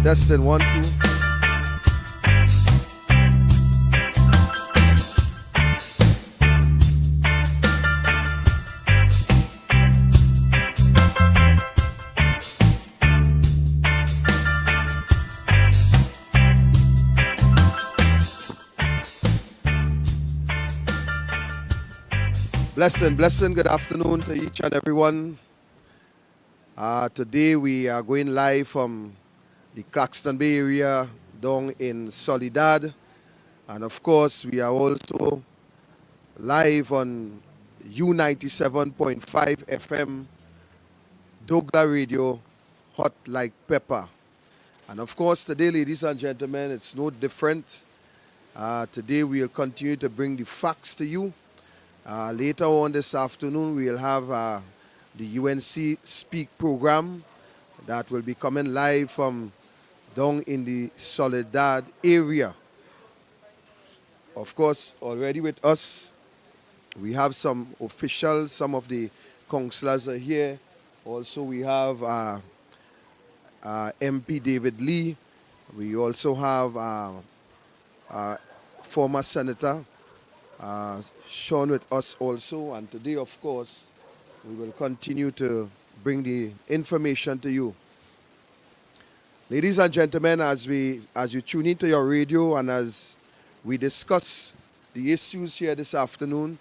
Testing 1, 2. Blessing, good afternoon to each and everyone. Today we are going live from the Claxton Bay area down in Soledad. And of course, we are also live on U97.5 FM, douglAR Radio, hot like pepper. And of course, today, ladies and gentlemen, it's no different. Today we'll continue to bring the facts to you. Later on this afternoon, we'll have the UNC Speak program that will be coming live from down in the Soledad area. Of course, already with us, we have some officials, some of the councillors are here. Also, we have MP David Lee. We also have former Senator Sean with us also, and today, of course, we will continue to bring the information to you. Ladies and gentlemen, as you tune into your radio and as we discuss the issues here this afternoon,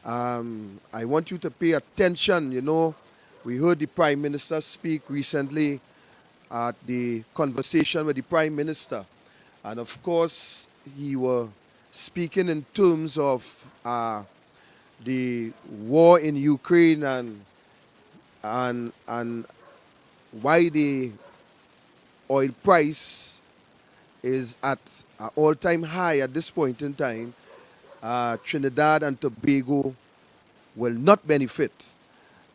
I want you to pay attention. You know, we heard the Prime Minister speak recently at the conversation with the Prime Minister, and of course, he was speaking in terms of the war in Ukraine and why the oil price is at an all-time high at this point in time. Trinidad and Tobago will not benefit.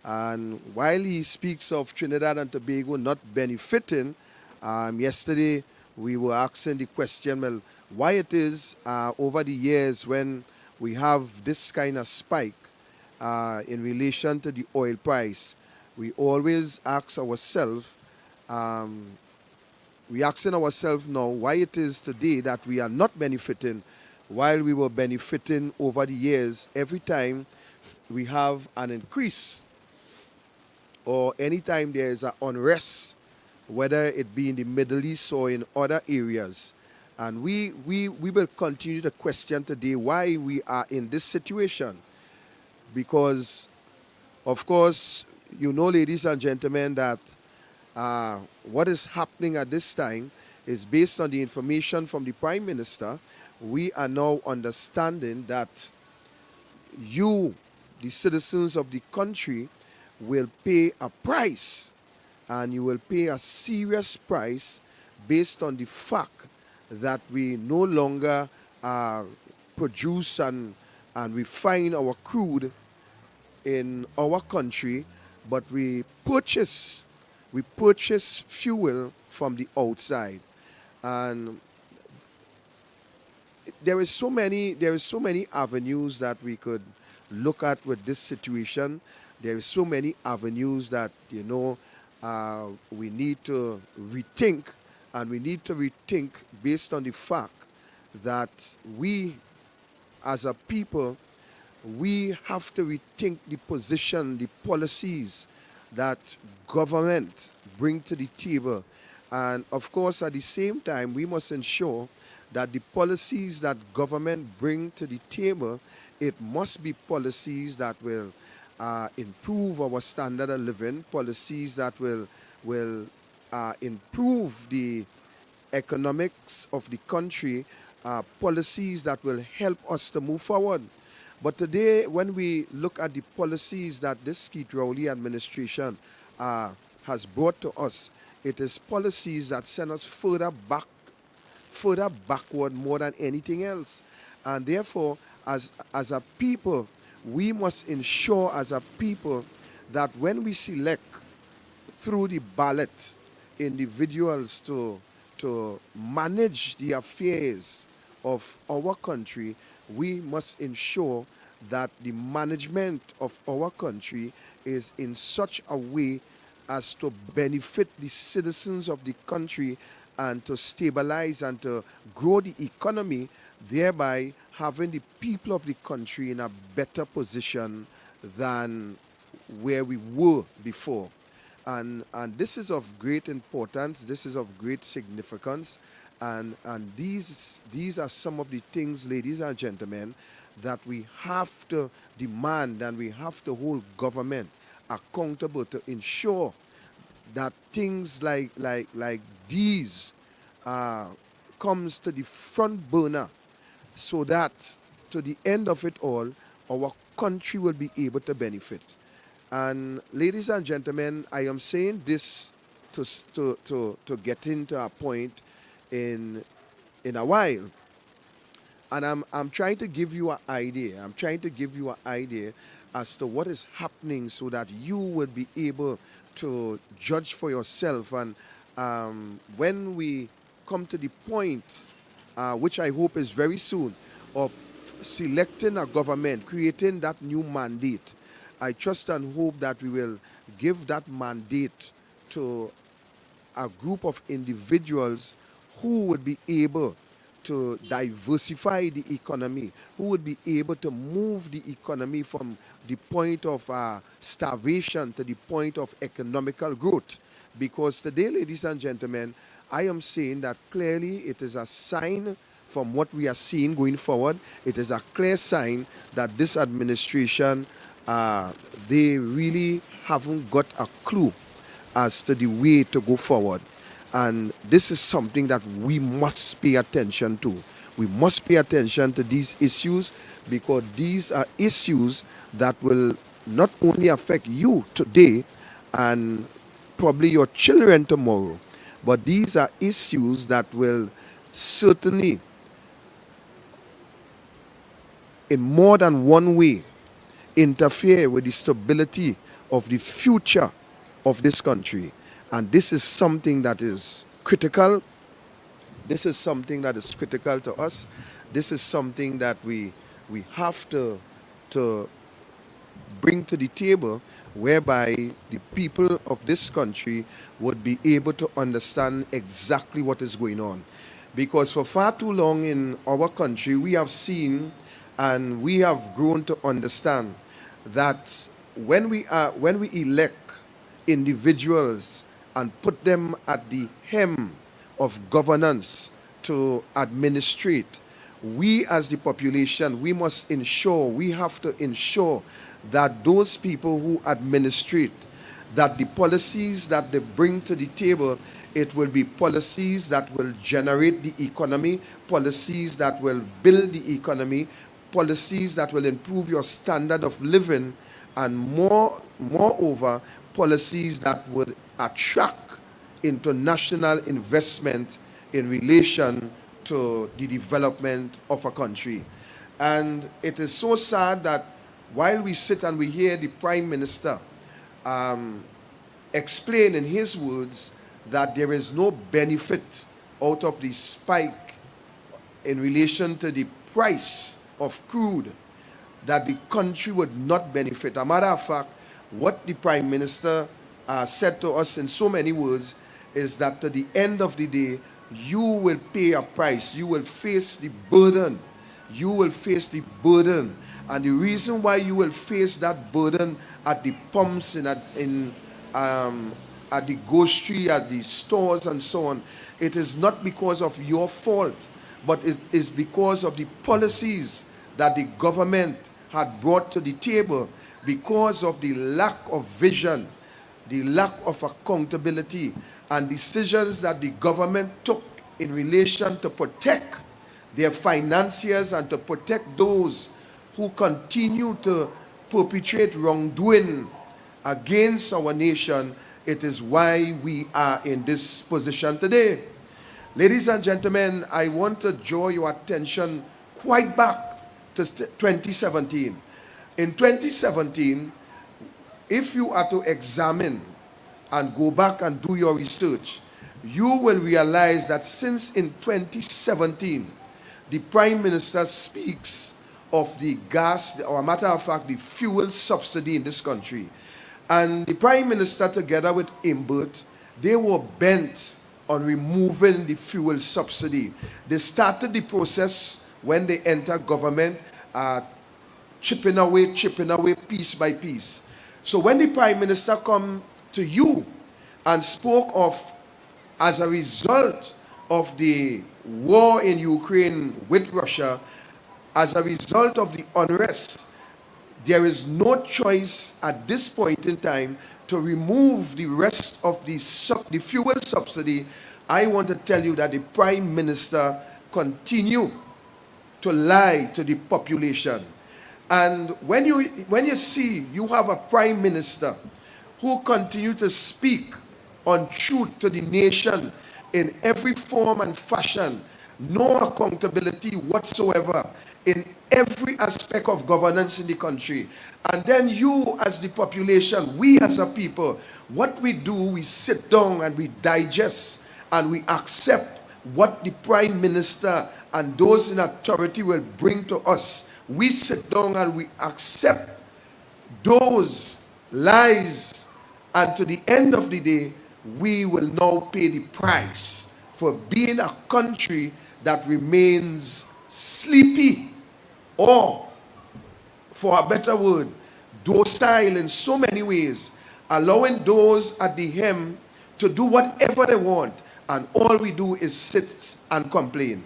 And while he speaks of Trinidad and Tobago not benefiting, yesterday we were asking the question, well, why it is over the years when we have this kind of spike in relation to the oil price, we always ask ourselves, we asking ourselves now why it is today that we are not benefiting while we were benefiting over the years every time we have an increase or anytime there is an unrest, whether it be in the Middle East or in other areas. And we will continue to question today why we are in this situation. Because, of course, you know, ladies and gentlemen, that what is happening at this time is based on the information from the Prime Minister. We are now understanding that you, the citizens of the country, will pay a price, and you will pay a serious price based on the fact that we no longer produce and refine our crude in our country, but we purchase fuel from the outside. And there is so many avenues that we could look at with this situation. There is so many avenues that, you know, we need to rethink. And we need to rethink based on the fact that we, as a people, we have to rethink the position, the policies that government bring to the table. And of course, at the same time, we must ensure that the policies that government bring to the table, it must be policies that will improve our standard of living, policies that will improve the economics of the country, policies that will help us to move forward. But today, when we look at the policies that this Keith Rowley administration has brought to us, it is policies that send us further backward more than anything else. And therefore, as a people, we must ensure as a people that when we select through the ballot individuals to manage the affairs of our country, we must ensure that the management of our country is in such a way as to benefit the citizens of the country and to stabilize and to grow the economy, thereby having the people of the country in a better position than where we were before. And this is of great importance, this is of great significance, and these are some of the things, ladies and gentlemen, that we have to demand and we have to hold government accountable to ensure that things like these uh, comes to the front burner, so that to the end of it all, our country will be able to benefit. And ladies and gentlemen, I am saying this to get into a point in a while. And I'm trying to give you an idea. I'm trying to give you an idea as to what is happening, so that you will be able to judge for yourself. And when we come to the point, which I hope is very soon, of selecting a government, creating that new mandate, I trust and hope that we will give that mandate to a group of individuals who would be able to diversify the economy, who would be able to move the economy from the point of starvation to the point of economical growth. Because today, ladies and gentlemen, I am saying that clearly it is a sign from what we are seeing going forward. It is a clear sign that this administration, they really haven't got a clue as to the way to go forward. And this is something that we must pay attention to. We must pay attention to these issues, because these are issues that will not only affect you today and probably your children tomorrow, but these are issues that will certainly, in more than one way, interfere with the stability of the future of this country. And this is something that is critical. This is something that is critical to us. This is something that we have to bring to the table, whereby the people of this country would be able to understand exactly what is going on. Because for far too long in our country, we have seen and we have grown to understand that when we elect individuals and put them at the hem of governance to administrate, we as the population, we have to ensure that those people who administrate, that the policies that they bring to the table, it will be policies that will generate the economy, policies that will build the economy, policies that will improve your standard of living, and moreover, policies that would attract international investment in relation to the development of a country. And it is so sad that while we sit and we hear the Prime Minister explain in his words that there is no benefit out of the spike in relation to the price of crude, that the country would not benefit. A matter of fact, what the Prime Minister said to us in so many words is that to the end of the day, you will pay a price. You will face the burden. You will face the burden. And the reason why you will face that burden at the pumps and at the grocery, at the stores and so on, it is not because of your fault, but it is because of the policies that the government had brought to the table, because of the lack of vision, the lack of accountability, and decisions that the government took in relation to protect their financiers and to protect those who continue to perpetrate wrongdoing against our nation. It is why we are in this position today. Ladies and gentlemen, I want to draw your attention quite back to 2017. In 2017, if you are to examine and go back and do your research, you will realize that since in 2017, the Prime Minister speaks of the gas, or a matter of fact, the fuel subsidy in this country. And the Prime Minister, together with Imbert, they were bent on removing the fuel subsidy. They started the process when they entered government, chipping away piece by piece. So when the Prime Minister come to you and spoke of, as a result of the war in Ukraine with Russia, as a result of the unrest, there is no choice at this point in time to remove the rest of the fuel subsidy. I want to tell you that the Prime Minister continue to lie to the population. And when you see you have a Prime Minister who continue to speak untruth to the nation in every form and fashion, no accountability whatsoever in every aspect of governance in the country. And then you as the population, we as a people, what we do, we sit down and we digest and we accept what the Prime Minister and those in authority will bring to us. We sit down and we accept those lies, and to the end of the day, we will now pay the price for being a country that remains sleepy, or, for a better word, docile in so many ways, allowing those at the helm to do whatever they want, and all we do is sit and complain.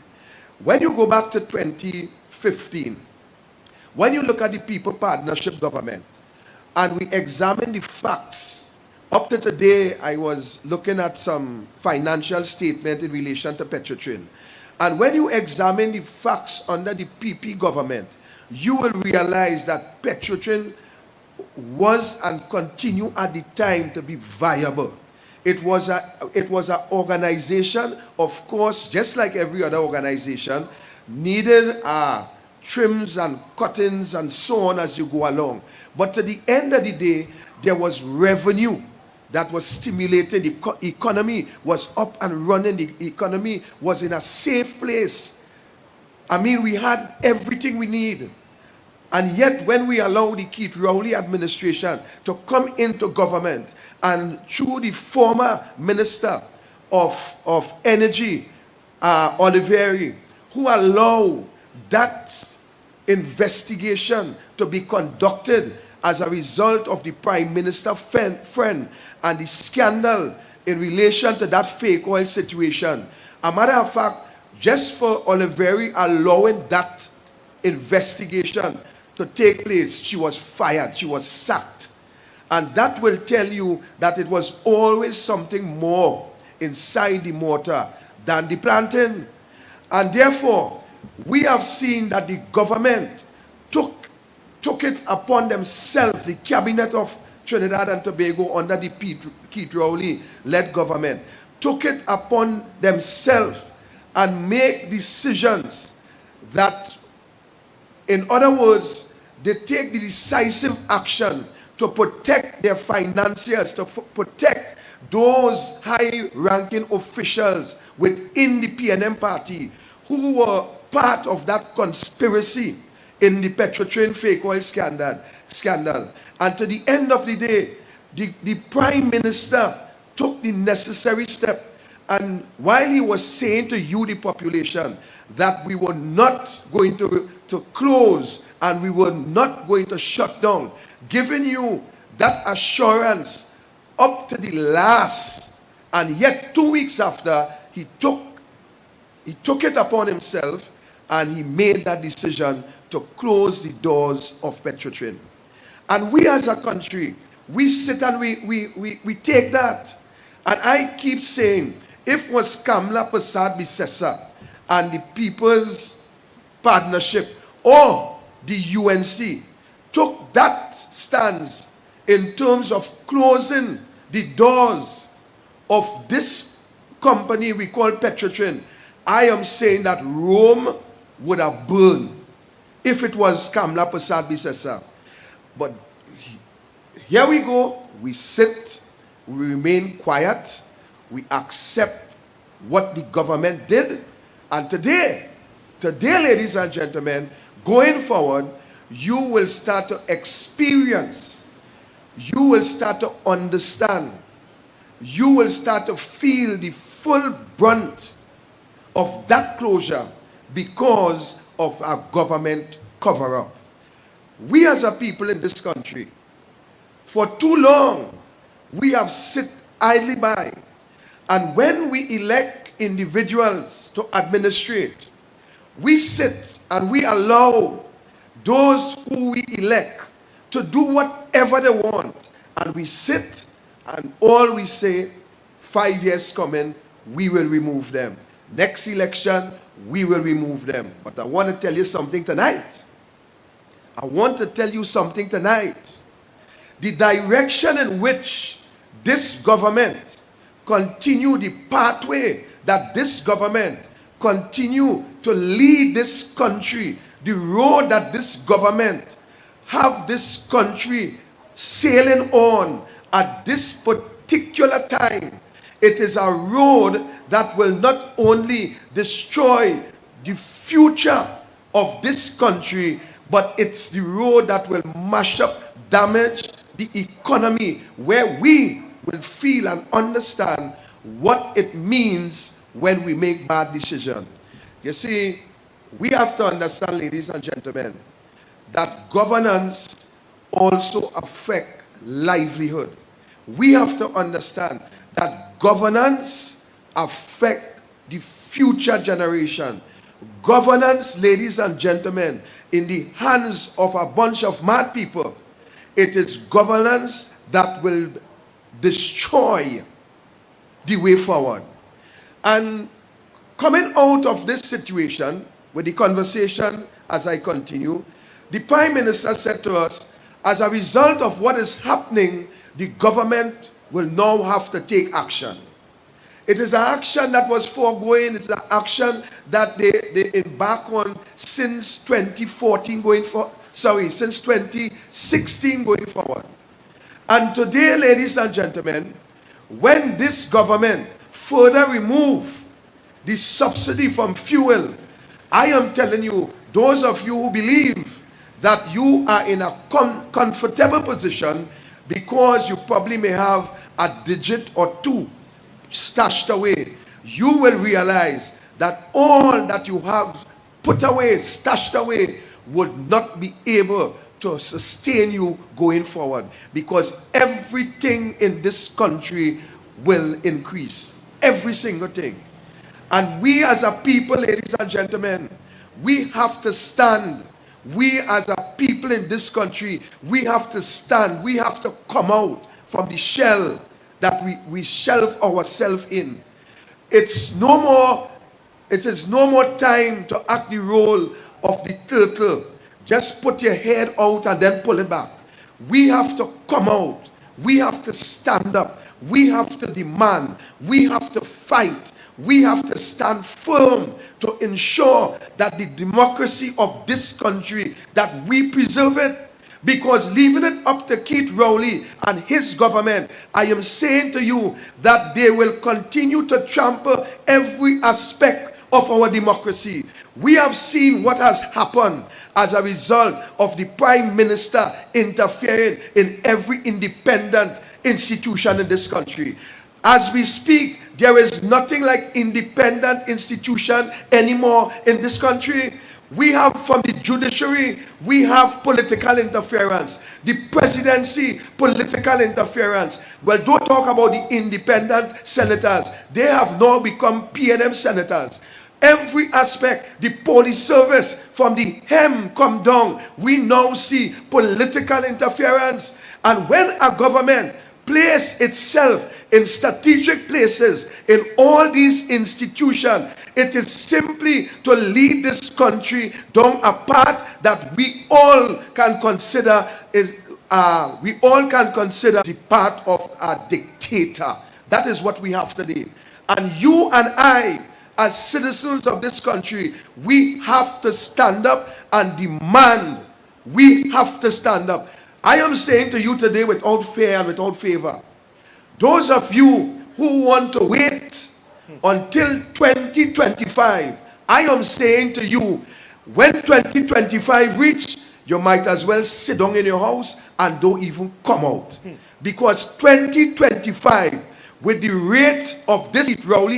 When you go back to 2015, when you look at the People Partnership Government, and we examine the facts, up to today, I was looking at some financial statement in relation to Petrotrin. And when you examine the facts under the PP government, you will realize that Petrotrin was and continue at the time to be viable. It was an organization, of course, just like every other organization, needed trims and cuttings and so on as you go along. But to the end of the day, there was revenue that was stimulated. The economy was up and running. The economy was in a safe place. I mean, we had everything we need. And yet, when we allow the Keith Rowley administration to come into government, and through the former Minister of Energy, Oliveri, who allowed that investigation to be conducted as a result of the Prime Minister friend and the scandal in relation to that fake oil situation. A matter of fact, just for Oliveri allowing that investigation to take place, she was fired, she was sacked. And that will tell you that it was always something more inside the mortar than the planting. And therefore, we have seen that the government took it upon themselves, the cabinet of Trinidad and Tobago under the Keith Rowley-led government, took it upon themselves and make decisions that, in other words, they take the decisive action to protect their financiers, to protect those high-ranking officials within the PNM party who were part of that conspiracy in the Petrotrin fake oil scandal. And to the end of the day, the Prime Minister took the necessary step. And while he was saying to you, the population, that we were not going to close and we were not going to shut down, giving you that assurance up to the last, and yet 2 weeks after, he took it upon himself and he made that decision to close the doors of Petrotrin. And we as a country, we sit and we take that. And I keep saying, if was Kamla Prasad Bisesa and the People's Partnership or the UNC took that stance in terms of closing the doors of this company we call Petrotrin, I am saying that Rome would have burned if it was Kamla Prasad Bisesa. But here we go, we sit, we remain quiet, we accept what the government did, and today, ladies and gentlemen, going forward, you will start to experience, you will start to understand you will start to feel the full brunt of that closure because of our government cover-up. We as a people in this country, for too long, we have sit idly by. And when we elect individuals to administrate, we sit and we allow those who we elect to do whatever they want. And we sit and all we say, 5 years coming, we will remove them. Next election, we will remove them. But I want to tell you something tonight. I want to tell you something tonight. The direction in which this government continue, the pathway that this government continue to lead this country, the road that this government have this country sailing on at this particular time, it is a road that will not only destroy the future of this country, but it's the road that will mash up, damage the economy, where we will feel and understand what it means when we make bad decisions. You see, we have to understand, ladies and gentlemen, that governance also affects livelihood. We have to understand that governance affects the future generation. Governance, ladies and gentlemen, in the hands of a bunch of mad people, it is governance that will destroy the way forward. And coming out of this situation, with the conversation as I continue, the Prime Minister said to us, as a result of what is happening, the government will now have to take action. It is an action that was foregoing. It's an action that they embark on since 2014 since 2016 going forward. And today, ladies and gentlemen, when this government further remove the subsidy from fuel, I am telling you, those of you who believe that you are in a comfortable position because you probably may have a digit or two stashed away, you will realize that all that you have put away, stashed away, would not be able to sustain you going forward, because everything in this country will increase. Every single thing. And we as a people, ladies and gentlemen, we have to stand. We as a people in this country, we have to stand. We have to come out from the shell that we shelve ourselves in. It is no more time to act the role of the turtle. Just put your head out and then pull it back. We have to come out. We have to stand up. We have to demand. We have to fight. We have to stand firm to ensure that the democracy of this country, that we preserve it. Because leaving it up to Keith Rowley and his government, I am saying to you that they will continue to trample every aspect of our democracy. We have seen what has happened as a result of the Prime Minister interfering in every independent institution in this country. As we speak, there is nothing like independent institution anymore in this country. We have, from the judiciary, we have political interference. The presidency, political interference. Well, don't talk about the independent senators. They have now become PNM senators. Every aspect, the police service, from the hem come down, we now see political interference. And when a government places itself in strategic places in all these institutions, it is simply to lead this country down a path that we all can consider the path of a dictator. That is what we have today. And you and I, as citizens of this country, we have to stand up and demand. We have to stand up. I am saying to you today, without fear and without favor, those of you who want to wait until 2025, I am saying to you, when 2025 reach, you might as well sit down in your house and don't even come out. Because 2025 with the rate of this heat, Rowley,